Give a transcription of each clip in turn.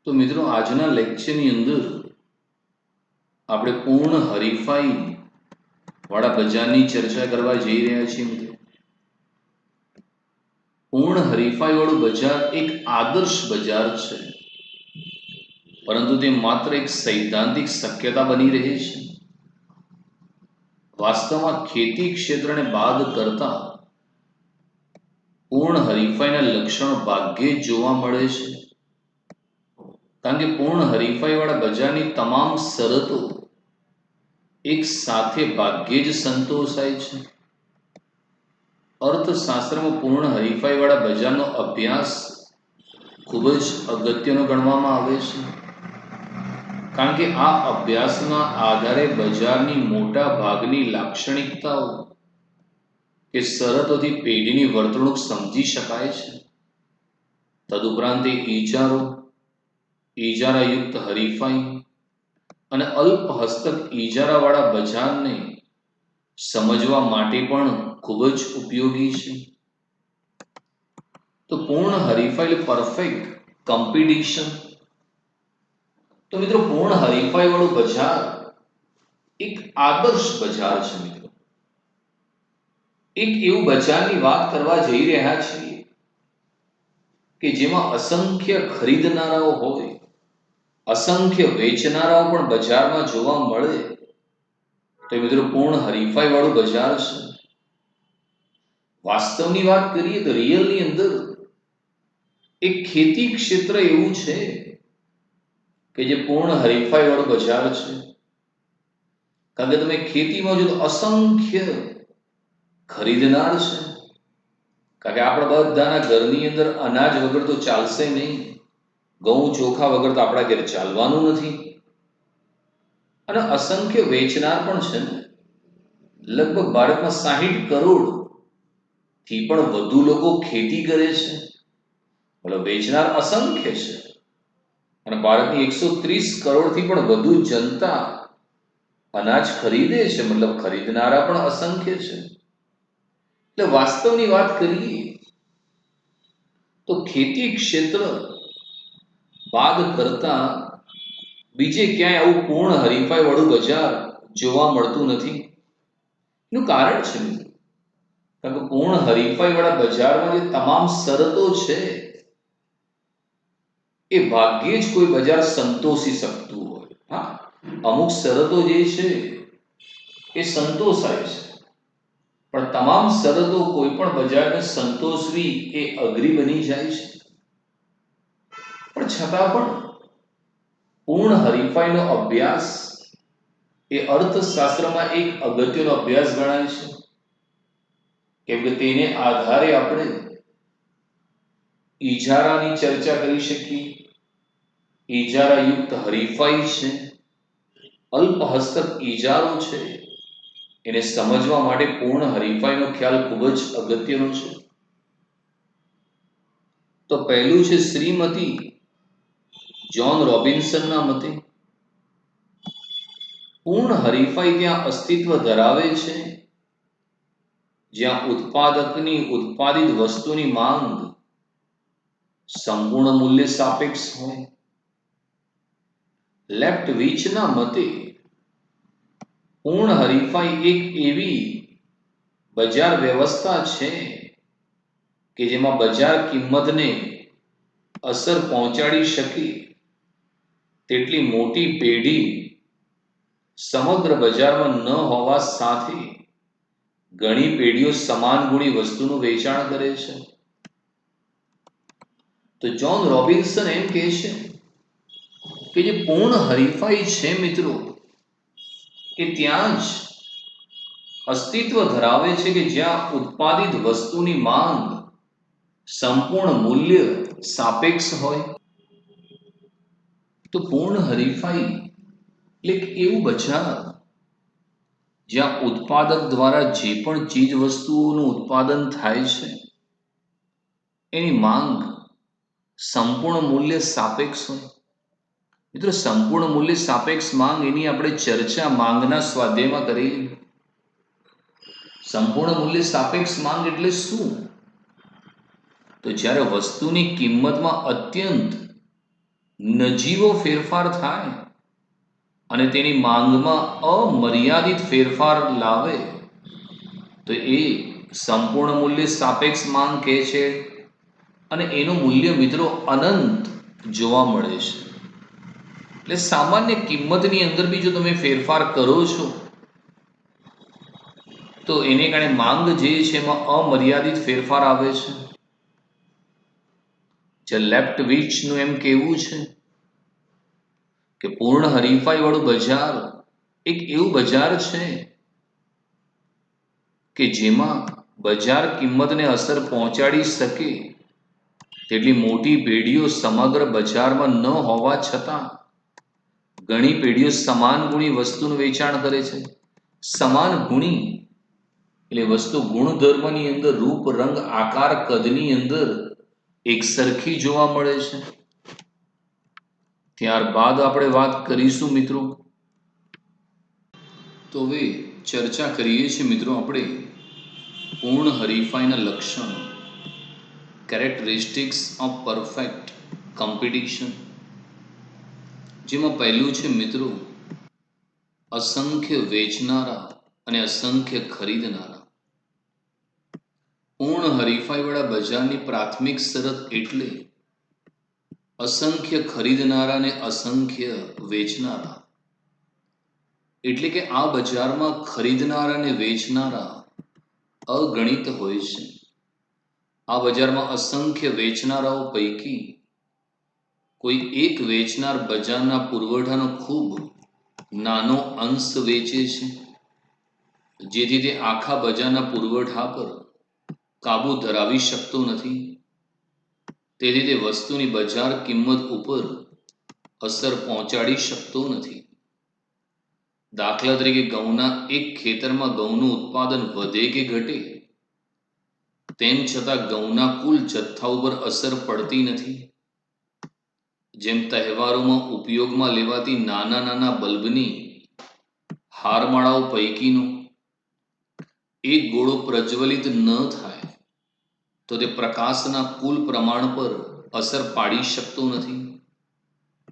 તો મિત્રો આજના લેક્ચરની અંદર આપણે પૂર્ણ હરીફાઈ વાળા બજારની ચર્ચા કરવા જઈ રહ્યા છીએ મિત્રો। પૂર્ણ હરીફાઈ વાળું બજાર એક આદર્શ બજાર છે, પરંતુ તે માત્ર એક સૈદ્ધાંતિક શક્યતા બની રહી છે। વાસ્તવમાં ખેતી ક્ષેત્રને બાદ કરતા પૂર્ણ હરીફાઈના લક્ષણો ભાગ્યે જ જોવા મળે છે, કારણ કે પૂર્ણ હરીફાઈ વાળા બજારની તમામ શરતો એક સાથે ભાગ્યે જ સંતોષાય છે। અર્થશાસ્ત્રમાં પૂર્ણ હરીફાઈ વાળા બજારનો અભ્યાસ ખૂબ જ અગત્યનો ગણવામાં આવે છે, કારણ કે આ અભ્યાસના આધારે બજારની મોટા ભાગની લાક્ષણિકતાઓ કે શરતોથી પેઢીની વર્તણૂક સમજી શકાય છે। તદુપરાંત ઈજારાયુક્ત હરીફાઈ અને અલ્પ હસ્તક ઈજારાવાળા બજારને સમજવા માટે પણ ખૂબ જ ઉપયોગી છે। તો પૂર્ણ હરીફાઈ પરફેક્ટ કોમ્પિટિશન। તો મિત્રો પૂર્ણ હરીફાઈ વાળું બજાર એક આદર્શ બજાર છે મિત્રો। એક એવું બજારની વાત કરવા જઈ રહ્યા છીએ કે જેમાં અસંખ્ય ખરીદનારાઓ હોય, અસંખ્ય વેચનારાઓ પણ બજારમાં જોવા મળે, તો મિત્રો પૂર્ણ હરીફાઈ વાળું બજાર છે। વાસ્તવની વાત કરીએ તો રિયલની અંદર એક ખેતી ક્ષેત્ર એવું છે કે જે પૂર્ણ હરીફાઈ વાળું બજાર છે, કારણ કે તમે ખેતીમાં જો તો અસંખ્ય ખરીદનાર છે, કારણ કે આપણા બધાના ઘરની અંદર અનાજ વગર તો ચાલશે નહીં, ઘઉં ચોખા વગર તો આપણા ઘેર ચાલવાનું નથી, અને અસંખ્ય વેચનાર પણ છે ને। લગભગ ભારતમાં 60 કરોડ થી પણ વધુ લોકો ખેતી કરે છે, મતલબ વેચનાર અસંખ્ય છે, અને ભારતની 130 કરોડથી પણ વધુ જનતા અનાજ ખરીદે છે, મતલબ ખરીદનારા પણ અસંખ્ય છે। એટલે વાસ્તવની વાત કરીએ તો ખેતી ક્ષેત્ર બાદ કરતા બીજે ક્યાંય આવું પૂર્ણ હરીફાઈ વાળું બજાર જોવા મળતું નથી। એનું કારણ છે મિત્રો, કારણ કે પૂર્ણ હરીફાઈ વાળા બજારમાં જે તમામ શરતો છે એ ભાગ્યે જ કોઈ બજાર સંતોષી શકતું હોય। હા, અમુક શરતો જે છે એ સંતોષાય છે, પણ તમામ શરતો કોઈ પણ બજારને સંતોષવી એ અઘરી બની જાય છે। પણ છતાં પણ પૂર્ણ હરીફાઈનો અભ્યાસ એ અર્થશાસ્ત્રમાં એક અગત્યનો અભ્યાસ ગણાય છે, કેમ કે તેને આધારે આપણે ઈજારાની ચર્ચા કરી શકીએ, ઈજારાયુક્ત હરીફાઈ છે, અલ્પ હસ્તક ઈજારો છે, એને સમજવા માટે પૂર્ણ હરીફાઈનો ખ્યાલ ખૂબ જ અગત્યનો છે। તો પહેલું છે શ્રીમતી જ્હોન રોબિન્સનના મતે પૂર્ણ હરીફાઈ ત્યાં અસ્તિત્વ ધરાવે છે જ્યાં ઉત્પાદકની ઉત્પાદિત વસ્તુની માંગ સંપૂર્ણ મૂલ્ય સાપેક્ષ હોય। લેફ્ટવિચના મતે પૂર્ણ હરીફાઈ એક એવી બજાર વ્યવસ્થા છે કે જેમાં બજાર કિંમતને અસર પહોંચાડી શકે તેટલી મોટી પેઢી સમગ્ર બજારમાં ન હોવા સાથે ઘણી પેઢીઓ સમાન ગુણી વસ્તુનું વેચાણ કરે છે। તો જ્હોન રોબિન્સન એમ કહે છે કે જે પૂર્ણ હરીફાઈ છે મિત્રો એ ત્યાં જ અસ્તિત્વ ધરાવે છે કે જ્યાં ઉત્પાદિત વસ્તુની માંગ સંપૂર્ણ મૂલ્ય સાપેક્ષ હોય। તો પૂર્ણ હરીફાઈ એટલે એવું બજાર જ્યાં ઉત્પાદક દ્વારા જે પણ ચીજ વસ્તુઓનું ઉત્પાદન થાય છે એની માંગ સંપૂર્ણ મૂલ્ય સાપેક્ષ હોય। મિત્રો સંપૂર્ણ મૂલ્ય સાપેક્ષ માંગ એની આપણે ચર્ચા માંગના સ્વાધ્યાયમાં કરેલી। સંપૂર્ણ મૂલ્ય સાપેક્ષ માંગ એટલે શું? તો જ્યારે વસ્તુની કિંમતમાં અત્યંત નજીવો ફેરફાર થાય અને તેની માંગમાં અમર્યાદિત ફેરફાર લાવે તો એ સંપૂર્ણ મૂલ્ય સાપેક્ષ માંગ કહે છે અને એનું મૂલ્ય મિત્રો અનંત જોવા મળે છે. એટલે સામાન્ય કિંમતની અંદર બી જો તમે ફેરફાર કરો છો તો એને કારણે માંગ જે છે એમાં અમર્યાદિત ફેરફાર આવે છે. જે લેફ્ટ વીચનું એમ કહેવું છે કે પૂર્ણ હરીફાઈ વાળું બજાર એક એવું બજાર છે કે જેમાં બજાર કિંમતને અસર પહોંચાડી શકે તેટલી મોટી પેઢીઓ સમગ્ર બજારમાં ન હોવા છતાં ઘણી પેઢીઓ સમાન ગુણી વસ્તુનું વેચાણ કરે છે. સમાન ગુણી એટલે વસ્તુ ગુણધર્મની અંદર, રૂપ, રંગ, આકાર, કદની અંદર એક સરખી જોવા મળે છે. ત્યારબાદ આપણે વાત કરીશું મિત્રો. તો હવે ચર્ચા કરીએ છીએ મિત્રો આપણે પૂર્ણ હરીફાઈના લક્ષણો, કેરેક્ટરિસ્ટિક્સ ઓફ પરફેક્ટ કોમ્પિટિશન. જેમાં પહેલું છે મિત્રો અસંખ્ય વેચનારા અને અસંખ્ય ખરીદનારા. પૂર્ણ હરીફાઈવાળા બજારની પ્રાથમિક શરત એટલે અસંખ્ય ખરીદનારા અને અસંખ્ય વેચનારા. એટલે કે આ બજારમાં ખરીદનારા અને વેચનારા અગણિત હોય છે. આ બજારમાં અસંખ્ય વેચનારાઓ પૈકી કોઈ એક વેચનાર બજારના પુરવઠાનો ખૂબ નાનો અંશ વેચે છે, જેથી તે આખા બજારના પુરવઠા પર કાબુ ધરાવી શકતો નથી. તેથી તે વસ્તુની બજાર કિંમત ઉપર અસર પહોંચાડી શકતો નથી. દાખલા તરીકે ઘઉંના એક ખેતરમાં ઘઉંનું ઉત્પાદન વધે કે ઘટે, તેમ છતાં ઘઉંના કુલ જથ્થા ઉપર અસર પડતી નથી. જેમ તહેવારોમાં ઉપયોગમાં લેવાતી નાના નાના બલ્બની હારમાળાઓ પૈકીનો એક ગોળો પ્રજ્વલિત ન થાય તો તે પ્રકાશના કુલ પ્રમાણ પર અસર પાડી શકતો નથી,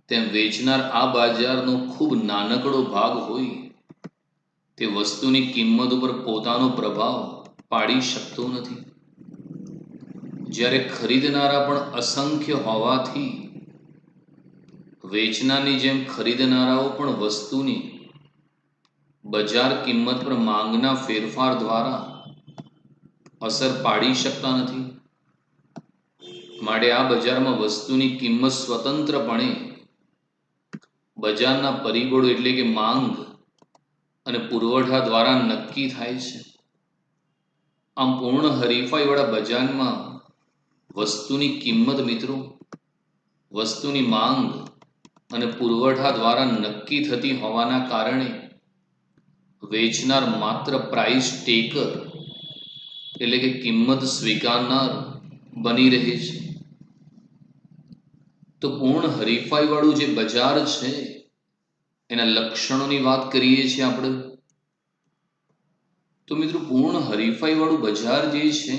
તેમ વેચનાર આ બજારનો ખૂબ નાનકડો ભાગ હોય તે વસ્તુની કિંમત ઉપર પોતાનો પ્રભાવ પાડી શકતો નથી. જ્યારે ખરીદનારા પણ અસંખ્ય હોવાથી વેચનારની જેમ ખરીદનારાઓ પણ વસ્તુની બજાર કિંમત પર માંગના ફેરફાર દ્વારા અસર પાડી શકતા નથી. માટે આ બજારમાં વસ્તુની કિંમત સ્વતંત્રપણે બજારના પરિબળો એટલે કે માંગ અને પુરવઠા દ્વારા નક્કી થાય છે. આમ પૂર્ણ હરીફાઈવાળા બજારમાં વસ્તુની કિંમત મિત્રો વસ્તુની માંગ અને પુરવઠા દ્વારા નક્કી થતી હોવાના કારણે વેચનાર માત્ર પ્રાઇસ ટેકર એટલે કે કિંમત સ્વીકારનાર બની રહે છે. તો પૂર્ણ હરીફાઈવાળું જે બજાર છે એના લક્ષણોની વાત કરીએ છીએ આપણે. તો મિત્રો પૂર્ણ હરીફાઈવાળું બજાર જે છે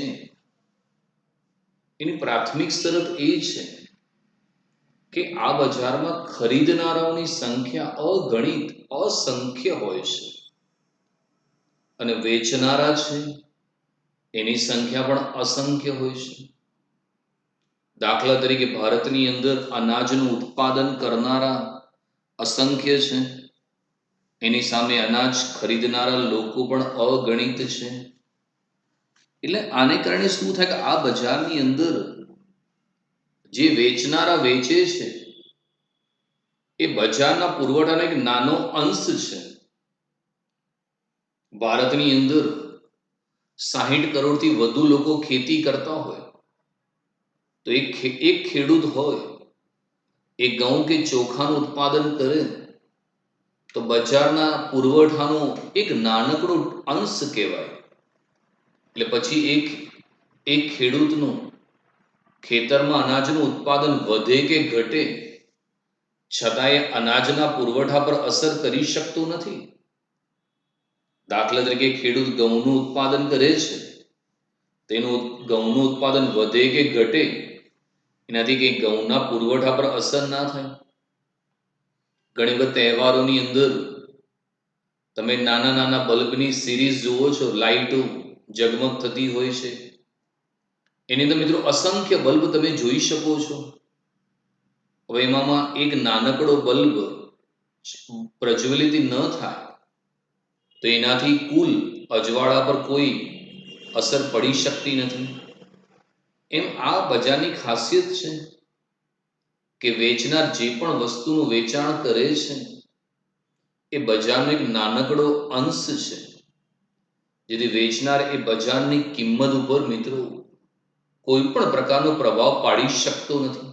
એની પ્રાથમિક શરત એ છે કે આ બજારમાં ખરીદનારાઓની સંખ્યા અગણિત અસંખ્ય હોય છે અને વેચનારા છે એની સંખ્યા પણ અસંખ્ય હોય છે. દાખલા તરીકે ભારતની અંદર અનાજનું ઉત્પાદન કરનારા અસંખ્ય છે, એની સામે અનાજ ખરીદનારા લોકો પણ અગણિત છે. એટલે આને કારણે શું થાય કે આ બજારની અંદર જે વેચનારા વેચે છે એ બજારના પુરવઠાનો એક નાનો અંશ છે. ભારતની અંદર 60 કરોડથી વધુ લોકો ખેતી કરતા હોય તો એક ખેડૂત હોય એ ઘઉં કે ચોખાનું ઉત્પાદન કરે તો બજારના પુરવઠાનો એક નાનકડો અંશ કહેવાય. એટલે પછી એક ખેડૂતનું ખેતરમાં અનાજનું ઉત્પાદન વધે કે ઘટે છતાંય અનાજના પુરવઠા પર અસર કરી શકતું નથી. દાખલા તરીકે ખેડૂત ઘઉંનું ઉત્પાદન કરે છે, તેનું ઘઉંનું ઉત્પાદન વધે કે ઘટે એનાથી કંઈ ઘઉંના પુરવઠા પર અસર ના થાય. ઘણી વખત તહેવારોની અંદર તમે નાના નાના બલ્બની સિરીઝ જુઓ છો, લાઇટો ઝગમગ થતી હોય છે. એની અંદર મિત્રો અસંખ્ય બલ્બ તમે જોઈ શકો છો. હવે એમાં એક નાનકડો બલ્બ પ્રજ્વલિત ન થાય તો એનાથી કુલ અજવાળા પર કોઈ અસર પડી શકતી નથી. એમ આ બજારની ખાસિયત છે કે વેચનાર જે પણ વસ્તુનું વેચાણ કરે છે એ બજારનો એક નાનકડો અંશ છે, જેથી વેચનાર એ બજારની કિંમત ઉપર મિત્રો કોઈ પણ પ્રકારનો પ્રભાવ પાડી શકતો નથી.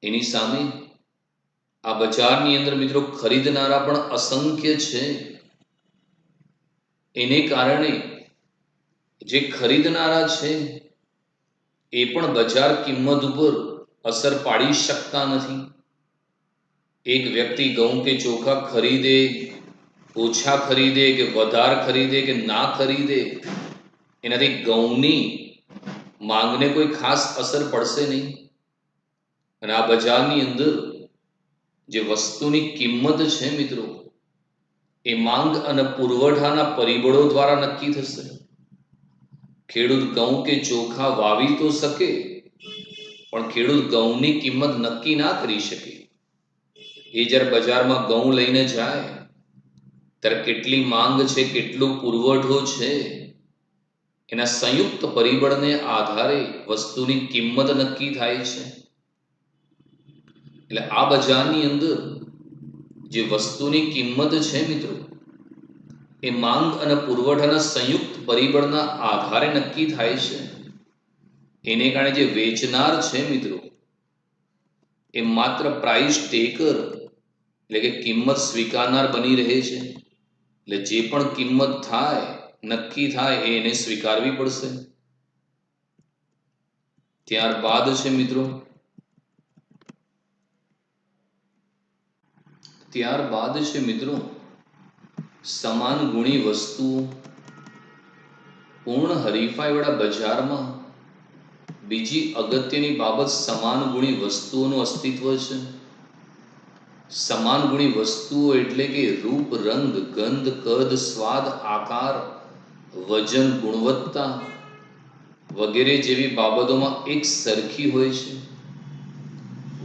એની સામે આ બજારની અંદર મિત્રો ખરીદનારા પણ અસંખ્ય છે. એને કારણે જે ખરીદનારા છે એ પણ બજાર કિંમત ઉપર અસર પાડી શકતા નથી. એક વ્યક્તિ ઘઉં કે ચોખા ખરીદે, ઓછા ખરીદે કે વધારે ખરીદે કે ના ખરીદે, એનાથી ઘઉંની માંગને કોઈ ખાસ અસર પડશે નહીં. અને આ બજારની અંદર જે વસ્તુની કિંમત છે મિત્રો એ માંગ અને પુરવઠાના પરિબળો દ્વારા નક્કી થશે. ખેડૂત ઘઉં કે ચોખા વાવી તો શકે, પણ ખેડૂત ઘઉંની કિંમત નક્કી ના કરી શકે. એ જ્યારે બજારમાં ઘઉં લઈને જાય ત્યારે કેટલી માંગ છે, કેટલો પુરવઠો છે, એના સંયુક્ત પરિબળને આધારે વસ્તુની કિંમત નક્કી થાય છે. એટલે આ બજારની અંદર જે વસ્તુની કિંમત છે મિત્રો એ માંગ અને પુરવઠાના સંયુક્ત પરિબળના આધારે નક્કી થાય છે. એને કારણે જે વેચનાર છે મિત્રો એ માત્ર પ્રાઇસ ટેકર એટલે કે કિંમત સ્વીકારનાર બની રહે છે. એટલે જે પણ કિંમત થાય, નક્કી થાય એ એને સ્વીકારવી પડશે. ત્યારબાદ છે મિત્રો સમાન ગુણી વસ્તુઓ. પૂર્ણ હરીફાઈવાળા બજારમાં બીજી અગત્યની બાબત સમાન ગુણી વસ્તુઓનું અસ્તિત્વ છે. સમાન ગુણી વસ્તુઓ એટલે કે રૂપ, રંગ, ગંધ, કદ, સ્વાદ, આકાર, વજન, ગુણવત્તા વગેરે જેવી બાબતોમાં એક સરખી હોય છે.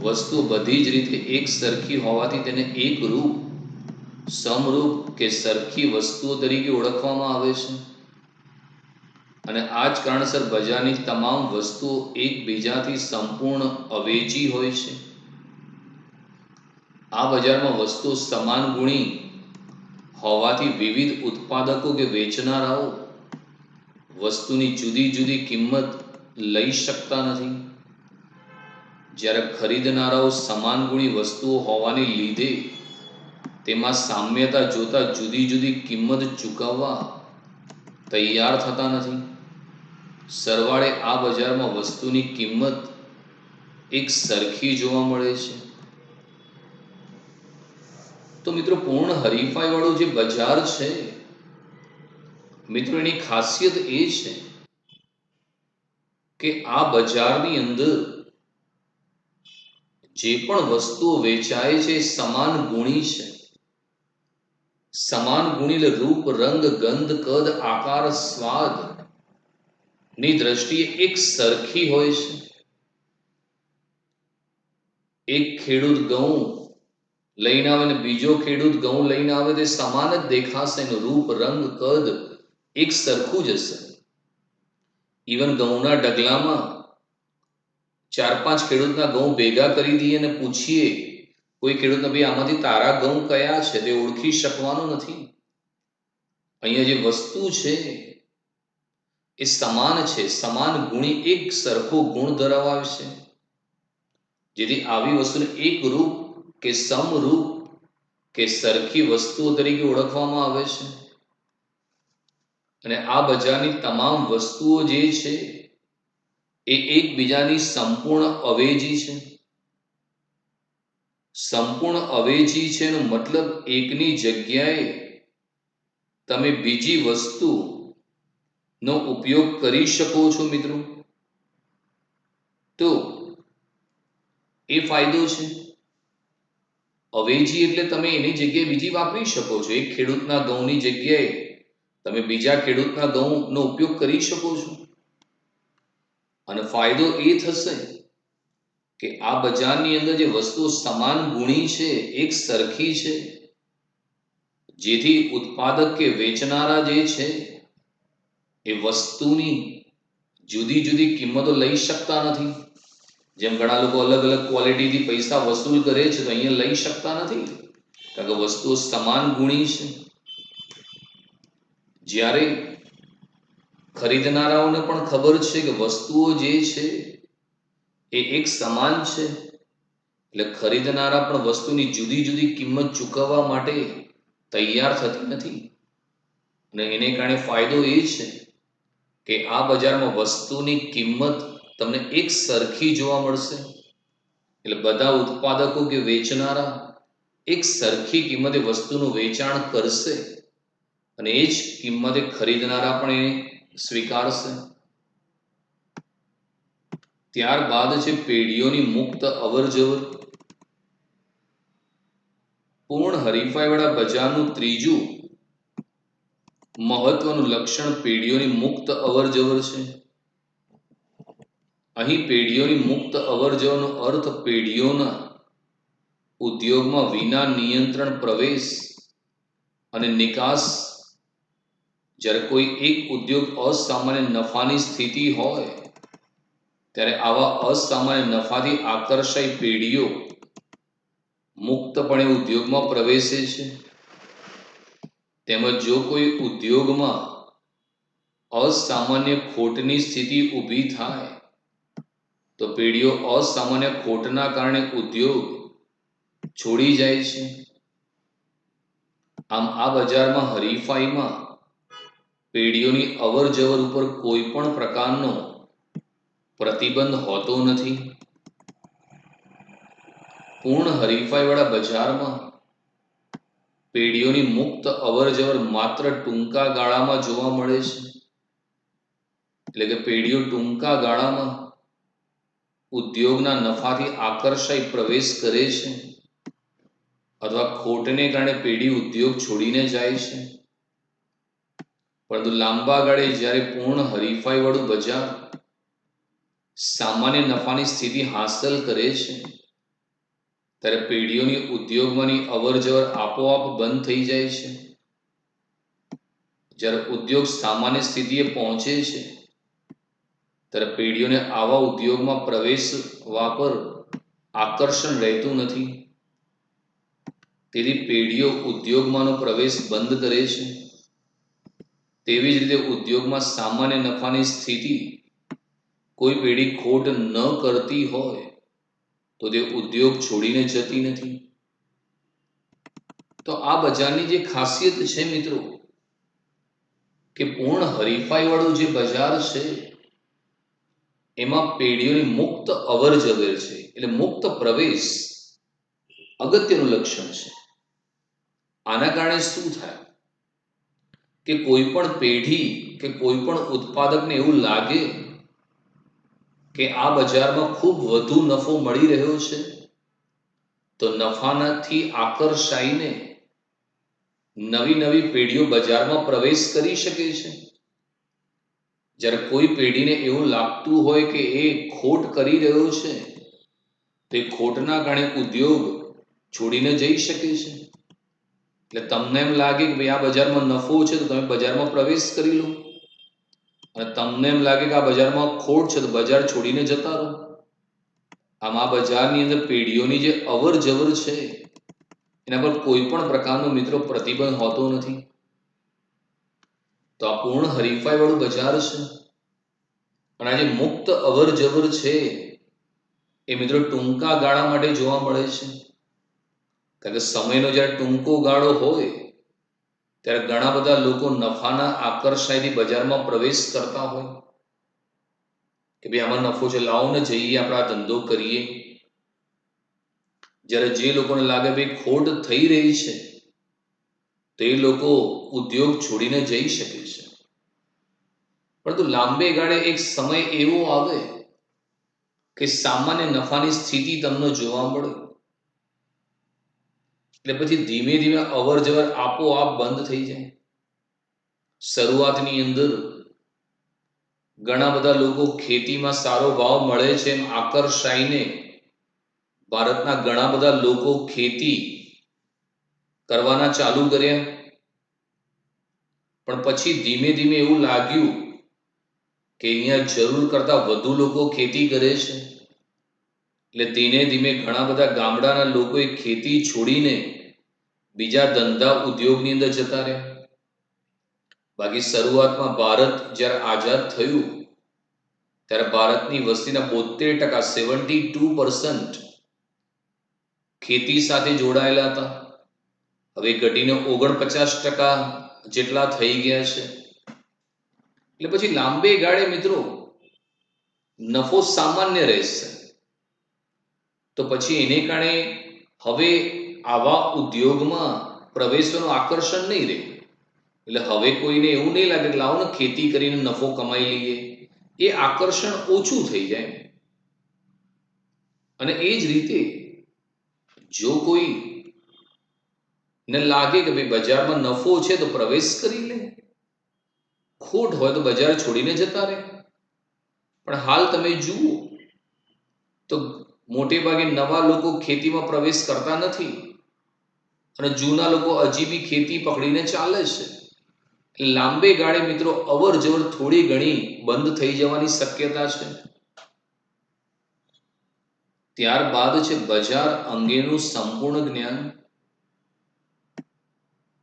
વસ્તુ બધી જ રીતે એક સરખી હોવાથી તેને એક રૂપ, સમરૂપ કે સરખી વસ્તુઓ તરીકે ઓળખવામાં આવે છે. અને આ જ કારણસર બજારની તમામ વસ્તુઓ એકબીજાથી સંપૂર્ણ અવેજી હોય છે. આ બજારમાં વસ્તુઓ સમાન ગુણી હોવાથી વિવિધ ઉત્પાદકો કે વેચનારાઓ વસ્તુની જુદી જુદી કિંમત લઈ શકતા નથી. જ્યારે ખરીદનારાઓ સમાન ગુણી વસ્તુઓ હોવાને લીધે તેમાં સામ્યતા જોતા જુદી જુદી કિંમત ચૂકવવા તૈયાર થતા નથી. સરવાળે આ બજારમાં વસ્તુની કિંમત એક સરખી જોવા મળે છે. તો મિત્રો પૂર્ણ હરીફાઈવાળું જે બજાર છે મિત્રો એની ખાસિયત એ છે કે આ બજારની અંદર જે પણ વસ્તુઓ વેચાય છે એ સમાન ગુણી છે. સમાન ગુણી એટલે રૂપ, રંગ, ગંધ, કદ, આકાર, સ્વાદ ની દ્રષ્ટિએ એક સરખી હોય છે. એક ખેડૂત ઘઉં લઈને આવે ને બીજો ખેડૂત ઘઉં લઈને આવે તે સમાન જ દેખાશે. એનું રૂપ, રંગ, કદ એક સરખું જ હશે. ઇવન ઘઉંના ઢગલામાં 4-5 ખેડૂતના ઘઉં ભેગા કરી દઈએ અને પૂછીએ કોઈ ખેડૂતને, ભાઈ આમાંથી તારા ઘઉં કયા છે, તે ઓળખી શકવાનો નથી. અહીંયા જે વસ્તુ છે એ સમાન છે, સમાન ગુણી, એક સરખો ગુણ ધરાવે છે. જેથી આવી વસ્તુને એક રૂપ કે સમરૂપ કે સરખી વસ્તુઓ તરીકે ઓળખવામાં આવે છે. અને આ બજારની તમામ વસ્તુઓ જે છે એ એકબીજાની સંપૂર્ણ અવેજી છે. સંપૂર્ણ અવેજી છે એનો મતલબ એકની જગ્યાએ તમે બીજી વસ્તુનો ઉપયોગ કરી શકો છો મિત્રો. તો એ ફાયદો છે. અવેજી એટલે તમે એની જગ્યાએ બીજી વાપરી શકો છો. એક ખેડૂતના ઘઉંની જગ્યાએ તમે બીજા ખેડૂતના ઘઉંનો ઉપયોગ કરી શકો છો. અને ફાયદો એ થશે કે આ બજારની અંદર જે વસ્તુઓ સમાન ગુણી છે, એક સરખી છે, જેથી ઉત્પાદક કે વેચનારા જે છે એ વસ્તુની જુદી જુદી કિંમતો લઈ શકતા નથી. જેમ ઘણા લોકો અલગ અલગ ક્વોલિટીથી પૈસા વસૂલ કરે છે, તો અહીંયા લઈ શકતા નથી, કારણ કે વસ્તુઓ સમાન ગુણી છે. જ્યારે ખરીદનારાઓને પણ ખબર છે કે વસ્તુઓ જે છે એ એક સમાન છે, એટલે ખરીદનારા પણ વસ્તુની જુદી જુદી કિંમત ચૂકવવા માટે તૈયાર થતી નથી. અને એને કારણે ફાયદો એ છે કે આ બજારમાં વસ્તુની કિંમત તમને એક સરખી જોવા મળશે. એટલે બધા ઉત્પાદકો કે વેચનારા એક સરખી કિંમતે વસ્તુનું વેચાણ કરશે અને એ જ કિંમતે ખરીદનારા પણ એ સ્વીકારશે. ત્યારબાદ છે પેઢીઓની મુક્ત અવરજવર. પૂર્ણ હરીફાઈવાળા બજારનું ત્રીજું મહત્વનું લક્ષણ પેઢીઓની મુક્ત અવરજવર છે. અહીં પેઢીઓની મુક્ત અવરજવરનો અર્થ પેઢીઓના ઉદ્યોગમાં વિના નિયંત્રણ પ્રવેશ અને નિકાસ. જ્યારે કોઈ એક ઉદ્યોગ અસામાન્ય નફાની સ્થિતિ હોય ત્યારે આવા અસામાન્ય નફાથી આકર્ષાઈ પેઢીઓ મુક્તપણે ઉદ્યોગમાં પ્રવેશે છે. તેમજ જો કોઈ ઉદ્યોગમાં અસામાન્ય ખોટની સ્થિતિ ઊભી થાય તો પેઢીઓ અસામાન્ય ખોટના કારણે ઉદ્યોગ છોડી જાય છે. આમ આ બજારમાં હરીફાઈમાં પેઢીઓની અવર જવર ઉપર કોઈ પણ પ્રકારનો પ્રતિબંધ હોતો નથી. પૂર્ણ હરીફાઈવાળા બજારમાં પેઢીઓની મુક્ત અવર જવર માત્ર ટૂંકા ગાળામાં જોવા મળે છે. એટલે કે પેઢીઓ ટૂંકા ગાળામાં ઉદ્યોગના નફાથી આકર્ષાઈ પ્રવેશ કરે છે અથવા ખોટને કારણે પેઢી ઉદ્યોગ છોડીને જાય છે. પરંતુ લાંબા ગાળે જ્યારે પૂર્ણ હરીફાઈવાળું બજાર સામાન્ય નફાની સ્થિતિ હાંસલ કરે છે ત્યારે પેઢીઓની ઉદ્યોગમાંની અવર જવર આપોઆપ બંધ થઈ જાય છે. જ્યારે ઉદ્યોગ સામાન્ય સ્થિતિએ પહોંચે છે ત્યારે પેઢીઓને આવા ઉદ્યોગમાં પ્રવેશવા પર આકર્ષણ રહેતું નથી. તેથી પેઢીઓ ઉદ્યોગમાંનો પ્રવેશ બંધ કરે છે. તેવી જ રીતે ઉદ્યોગમાં સામાન્ય નફાની સ્થિતિ કોઈ પેઢી ખોટ ન કરતી હોય તો તે ઉદ્યોગ છોડીને જતી નથી. તો આ બજારની જે ખાસિયત છે મિત્રો, કે પૂર્ણ હરીફાઈવાળું જે બજાર છે એમાં પેઢીઓની મુક્ત અવર જવર છે, એટલે મુક્ત પ્રવેશ અગત્યનું લક્ષણ છે. આના કારણે શું થાય કે કોઈ પણ પેઢી કે કોઈ પણ ઉત્પાદકને એવું લાગે કે આ બજારમાં ખૂબ વધુ નફો મળી રહ્યો છે, તો નફાનાથી આકર્ષાઈને નવી નવી પેઢીઓ બજારમાં પ્રવેશ કરી શકે છે. જ્યારે કોઈ પેઢીને એવું લાગતું હોય કે એ ખોટ કરી રહ્યો છે તો એ ખોટના કારણે ઉદ્યોગ છોડીને જઈ શકે છે. એટલે તમને એમ લાગે કે ભાઈ આ બજારમાં નફો છે તો તમે બજારમાં પ્રવેશ કરી લો, અને તમને એમ લાગે કે આ બજારમાં ખોટ છે તો બજાર છોડીને જતા રહો. આમ આ બજારની અંદર પેઢીઓની જે અવર જવર છે એના પર કોઈ પણ પ્રકારનો મિત્રો પ્રતિબંધ હોતો નથી. તો આ પૂર્ણ હરીફાઈ વાળું બજાર છે. અને આ જે મુક્ત અવર જવર છે એ મિત્રો ટૂંકા ગાળા માટે જોવા મળે છે. કારણ કે સમયનો જ્યારે ટૂંકો ગાળો હોય ત્યારે ઘણા બધા લોકો નફાના આકર્ષાયથી બજારમાં પ્રવેશ કરતા હોય કે ભાઈ આમાં નફો છે, લાવો ને જઈએ આપણે આ ધંધો કરીએ. જ્યારે જે લોકોને લાગે ભાઈ ખોટ થઈ રહી છે તો એ લોકો ઉદ્યોગ છોડીને જઈ શકે છે. પરંતુ લાંબે ગાળે એક સમય એવો આવે કે સામાન્ય નફાની સ્થિતિ તમને જોવા મળે, એટલે પછી ધીમે ધીમે અવર જવર આપોઆપ બંધ થઈ જાય. શરૂઆતની અંદર ઘણા બધા લોકો ખેતીમાં સારો ભાવ મળે છે એમ આકર્ષાઈને ભારતના ઘણા બધા લોકો ખેતી કરવાના ચાલુ કર્યા. પણ પછી ધીમે ધીમે એવું લાગ્યું કે અહીંયા જરૂર કરતા વધુ લોકો ખેતી કરે છે, એટલે ધીમે ધીમે ઘણા બધા ગામડાના લોકોએ ખેતી છોડીને બીજા ધંધા ઉદ્યોગની અંદર જતા રહ્યા. બાકી શરૂઆતમાં ભારત જ્યારે આઝાદ થયું ત્યારે ભારતની વસ્તીના 72% 72% ખેતી સાથે જોડાયેલા હતા. હવે ઘટીને 49% જેટલા થઈ ગયા છે. એટલે પછી લાંબે ગાળે મિત્રો નફો સામાન્ય રહેશે. તો પછી એને કારણે હવે આવા ઉદ્યોગમાં પ્રવેશવાનું આકર્ષણ નહીં રહે. એટલે હવે કોઈને એવું નહીં લાગે કે લાવો ને ખેતી કરીને નફો કમાઈ લઈએ, એ આકર્ષણ ઓછું થઈ જાય. અને એ જ રીતે જો કોઈ ને લાગે કે ભાઈ બજારમાં નફો છે તો પ્રવેશ કરી લે, ખોટ હોય તો બજાર છોડીને જતા રહે. પણ હાલ તમે જુઓ તો મોટે ભાગે નવા લોકો ખેતીમાં પ્રવેશ કરતા નથી અને જૂના લોકો હજી બી ખેતી પકડીને ચાલે છે. લાંબે ગાળે મિત્રો અવર જવર થોડી ઘણી બંધ થઈ જવાની શક્યતા છે. ત્યારબાદ છે બજાર અંગેનું સંપૂર્ણ જ્ઞાન.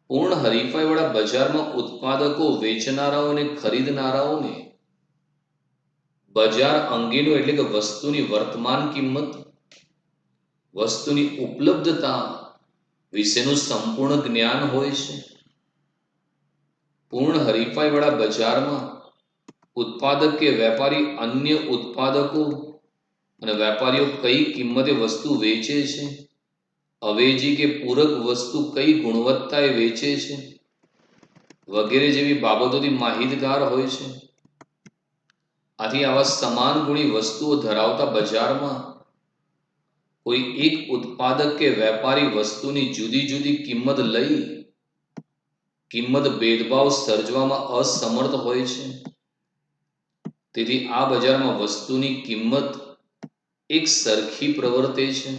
પૂર્ણ હરીફાઈ વાળા બજારમાં ઉત્પાદકો, વેચનારાઓ અને ખરીદનારાઓને બજાર અંગેનું એટલે કે વસ્તુની વર્તમાન કિંમત, વસ્તુની ઉપલબ્ધતા વિશેનું સંપૂર્ણ જ્ઞાન હોય છે. પૂર્ણ હરીફાઈ વાળા બજારમાં ઉત્પાદક કે વેપારી અન્ય ઉત્પાદકો અને વેપારીઓ કઈ કિંમતે વસ્તુ વેચે છે, અવેજી કે પૂરક વસ્તુ કઈ ગુણવત્તાએ વેચે છે વગેરે જેવી બાબતોથી માહિતગાર હોય છે. આથી આવા સમાન ગુણી વસ્તુઓ ધરાવતા બજારમાં કોઈ એક ઉત્પાદક કે વેપારી વસ્તુની જુદી જુદી કિંમત લઈ કિંમત ભેદભાવ સર્જવામાં અસમર્થ હોય છે. તેથી આ બજારમાં વસ્તુની કિંમત એક સરખી પ્રવર્તે છે.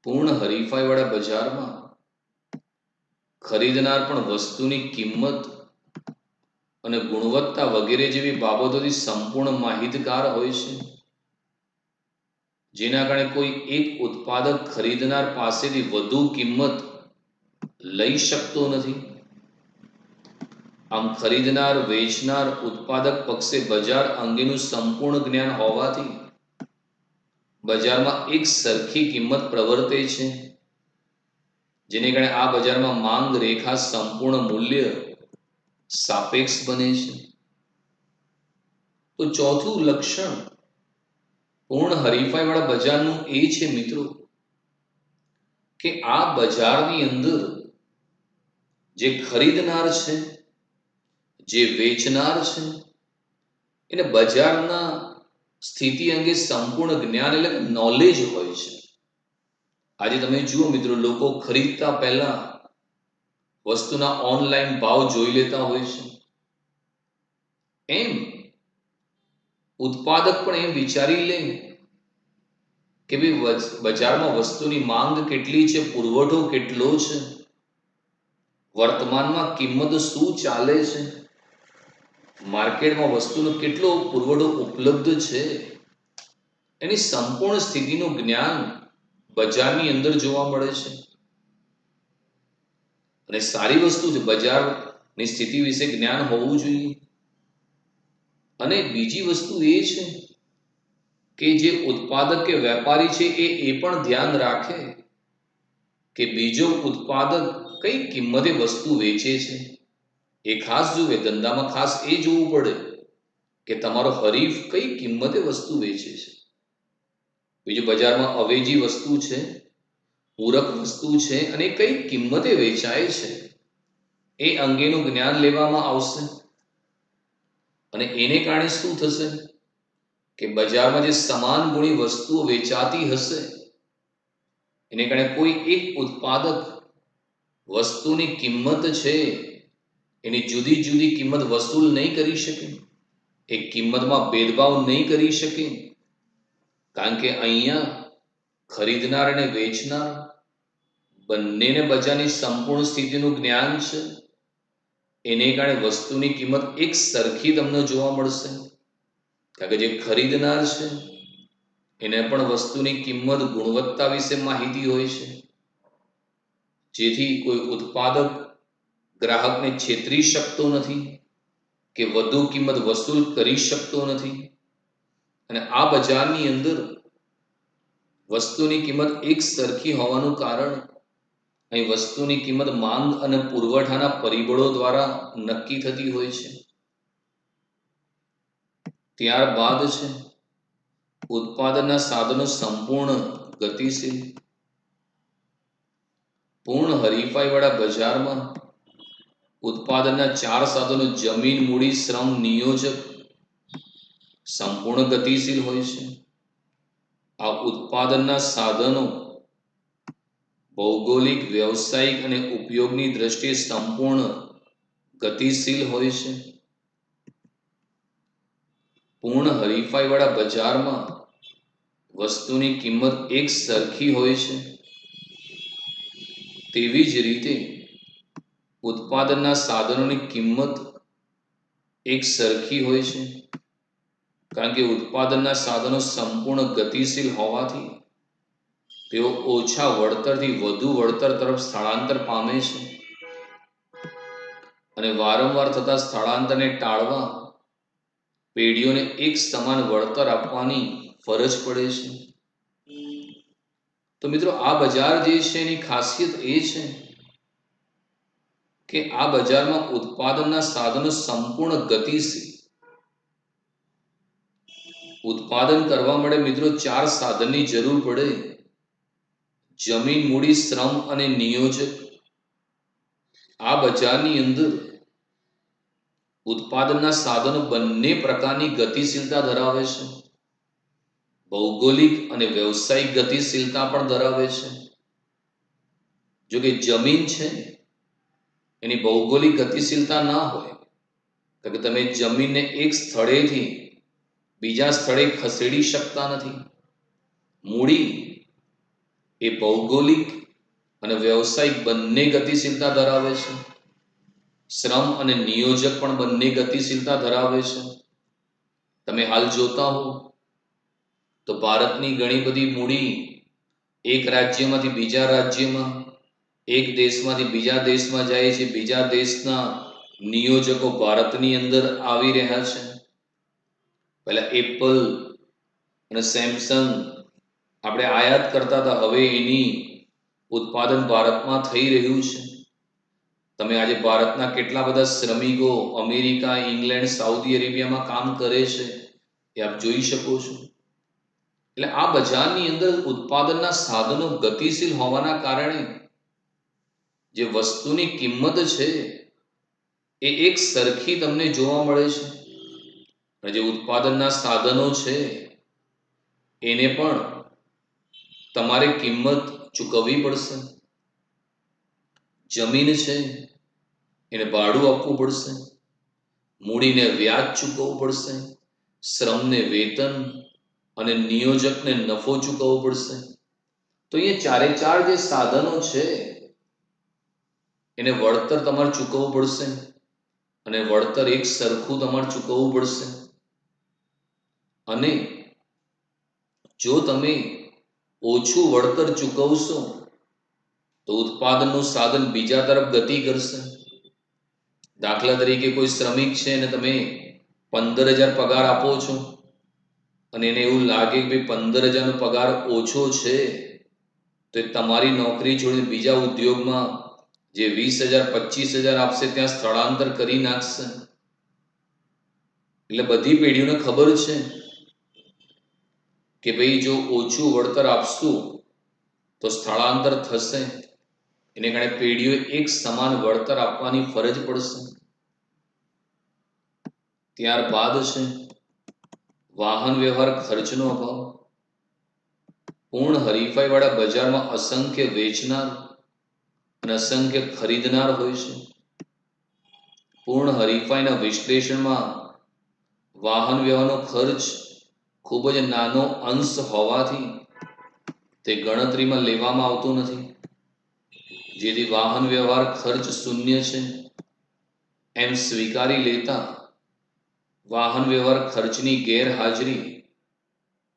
પૂર્ણ હરીફાઈ વાળા બજારમાં ખરીદનાર પણ વસ્તુની કિંમત અને ગુણવત્તા વગેરે જેવી બાબતોથી સંપૂર્ણ માહિતગાર હોય છે, જેના કારણે કોઈ એક ઉત્પાદક ખરીદનાર પાસેથી વધુ કિંમત લઈ શકતો નથી. આમ ખરીદનાર, વેચનાર, ઉત્પાદક પક્ષે બજાર અંગેનું સંપૂર્ણ જ્ઞાન હોવાથી બજારમાં એક સરખી કિંમત પ્રવર્તે છે, જેને કારણે આ બજારમાં માંગ રેખા સંપૂર્ણ મૂલ્ય સાપેક્ષ બને છે. તો ચોથું લક્ષણ પૂર્ણ હરીફાઈ વાળા બજારનું એ છે મિત્રો કે આ બજારની અંદર જે ખરીદનાર છે, જે વેચનાર છે, એને બજારના સ્થિતિ અંગે સંપૂર્ણ જ્ઞાન એટલે નોલેજ હોય છે. આજે તમે જુઓ મિત્રો, લોકો ખરીદતા પહેલા વસ્તુના ઓનલાઈન ભાવ જોઈ લેતા હોય છે. એમ ઉત્પાદક પણ એમ વિચારી લે કે ભાઈ બજારમાં વસ્તુની માંગ કેટલી છે, પુરવઠો કેટલો છે, વર્તમાનમાં કિંમત શું ચાલે છે, માર્કેટમાં વસ્તુનો કેટલો પુરવઠો ઉપલબ્ધ છે, એની સંપૂર્ણ સ્થિતિનું જ્ઞાન બજારની અંદર જોવા મળે છે. અને સારી વસ્તુ છે, બજારની સ્થિતિ વિશે જ્ઞાન હોવું જોઈએ. અને બીજી વસ્તુ એ છે કે જે ઉત્પાદક કે વેપારી છે એ પણ ધ્યાન રાખે કે બીજો ઉત્પાદક કઈ કિંમતે વસ્તુ વેચે છે. એ ખાસ જુએ, ધંધામાં ખાસ એ જોવું પડે કે તમારો હરીફ કઈ કિંમતે વસ્તુ વેચે છે. બીજું, બજારમાં અવેજી વસ્તુ છે, પૂરક વસ્તુ છે અને કઈ કિંમતે વેચાય છે એ અંગેનું જ્ઞાન લેવામાં આવશે. અને એને કારણે શું થશે કે બજારમાં જે સમાન ગુણી વસ્તુઓ વેચાતી હશે એને કારણે કોઈ એક ઉત્પાદક વસ્તુની કિંમત છે એની જુદી જુદી કિંમત વસૂલ નહીં કરી શકે, એક કિંમતમાં ભેદભાવ નહીં કરી શકે, કારણ કે અહીંયા ખરીદનાર અને વેચનાર બંનેને બજારની સંપૂર્ણ સ્થિતિનું જ્ઞાન છે. એને કારણે વસ્તુની કિંમત એક સરખી તમને જોવા મળશે, કારણ કે જે ખરીદનાર છે એને પણ વસ્તુની કિંમત ગુણવત્તા વિશે માહિતી હોય છે, જેથી કોઈ ઉત્પાદક ગ્રાહકને છેતરી શકતો નથી કે વધુ કિંમત વસૂલ કરી શકતો નથી. અને આ બજારની અંદર વસ્તુની કિંમત એક સરખી હોવાનું કારણ અહીં વસ્તુની કિંમત માંગ અને પુરવઠાના પરિબળો દ્વારા નક્કી થતી હોય છે. ત્યારબાદ છે ઉત્પાદનના સાધનો સંપૂર્ણ ગતિશીલ. પૂર્ણ હરીફાઈવાળા બજારમાં ઉત્પાદનના 4 સાધનો જમીન, મૂડી, શ્રમ, નિયોજક સંપૂર્ણ ગતિશીલ હોય છે. આ ઉત્પાદનના સાધનો ભૌગોલિક, વ્યવસાયિક અને ઉપયોગની દ્રષ્ટિએ સંપૂર્ણ ગતિશીલ હોય છે. પૂર્ણ હરીફાઈવાળા બજારમાં વસ્તુની કિંમત એક સરખી હોય છે. તેવી જ રીતે ઉત્પાદનના સાધનોની કિંમત એક સરખી હોય છે, કારણ કે ઉત્પાદનના સાધનો સંપૂર્ણ ગતિશીલ હોવાથી તેઓ ઓછા વળતરથી વધુ વળતર તરફ સ્થળાંતર પામે છે. અને વારંવાર થતા સ્થળાંતરને ટાળવા પેઢીઓને એક સમાન વળતર આપવાની ફરજ પડે છે. તો મિત્રો, આ બજાર જે છે એની ખાસિયત એ છે કે આ બજારમાં ઉત્પાદનના સાધનો સંપૂર્ણ ગતિશીલ. ઉત્પાદન કરવા માટે મિત્રો 4 સાધનની જરૂર પડે: જમીન, મૂડી, શ્રમ અને નિયોજક. આ બજારની અંદર ઉત્પાદનના સાધનો બંને પ્રકારની ગતિશીલતા ધરાવે છે. ભૌગોલિક અને વ્યવસાયિક ગતિશીલતા પણ ધરાવે છે. જો કે જમીન છે એની ભૌગોલિક ગતિશીલતા ના હોય, કારણ કે તમે જમીનને એક સ્થળેથી બીજા સ્થળે ખસેડી શકતા નથી. મૂડી એ ભૌગોલિક અને વ્યવસાયિક બંને ગતિશીલતા ધરાવે છે. શ્રમ અને નિયોજક પણ બંને ગતિશીલતા ધરાવે છે. તમે હાલ જોતા હો તો ભારતની ઘણી બધી મૂડી એક રાજ્યમાંથી બીજા રાજ્યમાં, એક દેશમાંથી બીજા દેશમાં જાય છે. બીજા દેશના નિયોજકો ભારતની અંદર આવી રહ્યા છે. પહેલા એપલ અને સેમસંગ આપણે આયાત કરતા હતા, હવે એની ઉત્પાદન ભારતમાં થઈ રહ્યું છે. તમે આજે ભારતના કેટલા બધા શ્રમિકો અમેરિકા, ઇંગ્લેન્ડ, સાઉદી અરેબિયામાં કામ કરે છે એ આપ જોઈ શકો છો. એટલે આ બજારની અંદર ઉત્પાદનના સાધનો ગતિશીલ હોવાના કારણે જે વસ્તુની કિંમત છે એ એક સરખી તમને જોવા મળે છે. અને જે ઉત્પાદનના સાધનો છે એને પણ તમારે કિંમત ચૂકવવી પડશે. જમીન છે એને ભાડું આપવું પડશે, મૂડીને વ્યાજ ચૂકવવું પડશે, શ્રમને વેતન અને નિયોજકને નફો ચૂકવવો પડશે. તો એ 4 જે સાધનો છે એને વળતર તમારે ચૂકવવું પડશે, અને વળતર એક સરખું તમારે ચૂકવવું પડશે. અને જો તમે ઓછું વળતર ચૂકવશો તો ઉત્પાદનનું સાધન બીજા તરફ ગતિ કરશે. દાખલા તરીકે કોઈ શ્રમિક છે અને તમે 15,000 પગાર આપો છો અને એને એવું લાગે કે 15,000 નો પગાર ઓછો છે તો તમારી નોકરી છોડીને બીજા ઉદ્યોગમાં જે 20,000 25,000 આપશે ત્યાં સ્થળાંતર કરી નાખશે. એટલે બધી પેઢીઓને ખબર છે કે ભાઈ જો ઓછું વળતર આપશું તો સ્થળાંતર થશે, એને કારણે પેઢીઓએ એક સમાન વળતર આપવાની ફરજ પડશે. ત્યારબાદ છે વાહન વ્યવહાર ખર્ચનો અભાવ, પૂર્ણ હરીફાઈવાળા બજારમાં અસંખ્ય વેચનાર અને અસંખ્ય ખરીદનાર હોય છે. પૂર્ણ હરીફાઈના વિશ્લેષણમાં વાહન વ્યવહારનો ખર્ચ ખૂબ જ નાનો અંશ હોવાથી તે ગણતરીમાં લેવામાં આવતો નથી. જેથી વાહન વ્યવહાર ખર્ચ શૂન્ય છે એમ સ્વીકારી લેતા વાહન વ્યવહાર ખર્ચની ગેરહાજરી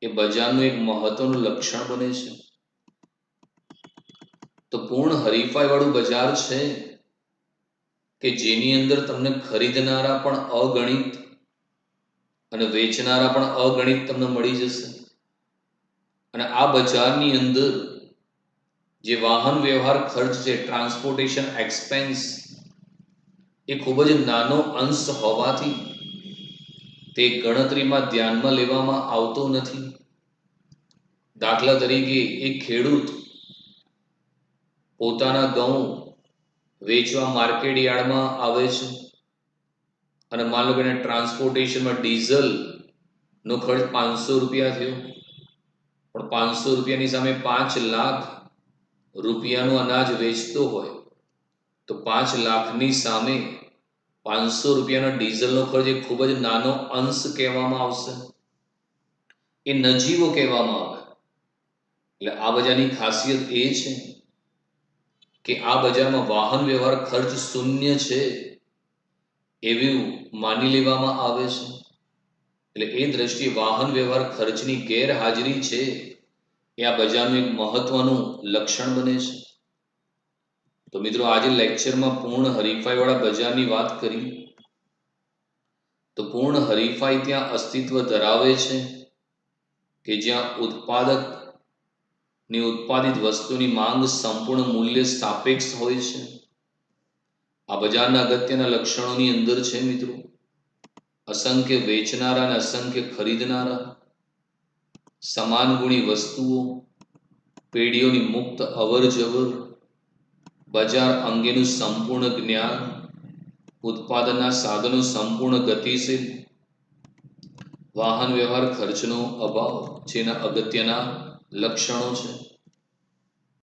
એ બજારનું એક મહત્વનું લક્ષણ બને છે. તો પૂર્ણ હરીફાઈવાળું બજાર છે કે જેની અંદર તમને ખરીદનારા પણ અગણિત અને વેચનારા પણ અગણિત તમને મળી જશે. અને આ બજારની અંદર જે વાહન વ્યવહાર ખર્ચ છે, ટ્રાન્સપોર્ટેશન એક્સપેન્સ, એ ખૂબ જ નાનો અંશ હોવાથી તે ગણતરીમાં ધ્યાનમાં લેવામાં આવતો નથી. દાખલા તરીકે એક ખેડૂત પોતાના ઘઉં વેચવા માર્કેટ યાર્ડમાં આવે છે અને માન લો કે ટ્રાન્સપોર્ટેશનમાં ડીઝલનો ખર્ચ 500 રૂપિયા થયો, પણ 500 રૂપિયાની સામે 5 લાખ રૂપિયાનું અનાજ વેચતો હોય તો 5 લાખની સામે 500 રૂપિયાના ડીઝલનો ખર્ચ એ ખૂબ જ નાનો અંશ કહેવામાં આવશે, એ નજીવો કહેવામાં આવે. એટલે આ બજારની ખાસિયત એ છે કે આ બજારમાં વાહન વ્યવહાર ખર્ચ શૂન્ય છે એવું માની લેવામાં આવે છે. એટલે એ દ્રષ્ટિએ વાહન વ્યવહાર ખર્ચની ગેરહાજરી છે એ આ બજારનું એક મહત્વનું લક્ષણ બને છે. તો મિત્રો, આજે લેક્ચરમાં પૂર્ણ હરીફાઈવાળા બજારની વાત કરી. તો પૂર્ણ હરીફાઈ ત્યાં અસ્તિત્વ ધરાવે છે કે જ્યાં ઉત્પાદિત વસ્તુની માંગ સંપૂર્ણ મૂલ્ય સાપેક્ષ હોય છે. આ બજારના અગત્યના લક્ષણોની અંદર છે મિત્રો, અસંખ્ય વેચનારા અને અસંખ્ય ખરીદનારા, સમાન ગુણી વસ્તુઓ, પેઢીઓની મુક્ત અવર જવર, બજાર અંગેનું સંપૂર્ણ જ્ઞાન, ઉત્પાદનના સાધનો સંપૂર્ણ ગતિશીલ, વાહન વ્યવહાર ખર્ચનો અભાવ જેના અગત્યના લક્ષણો છે.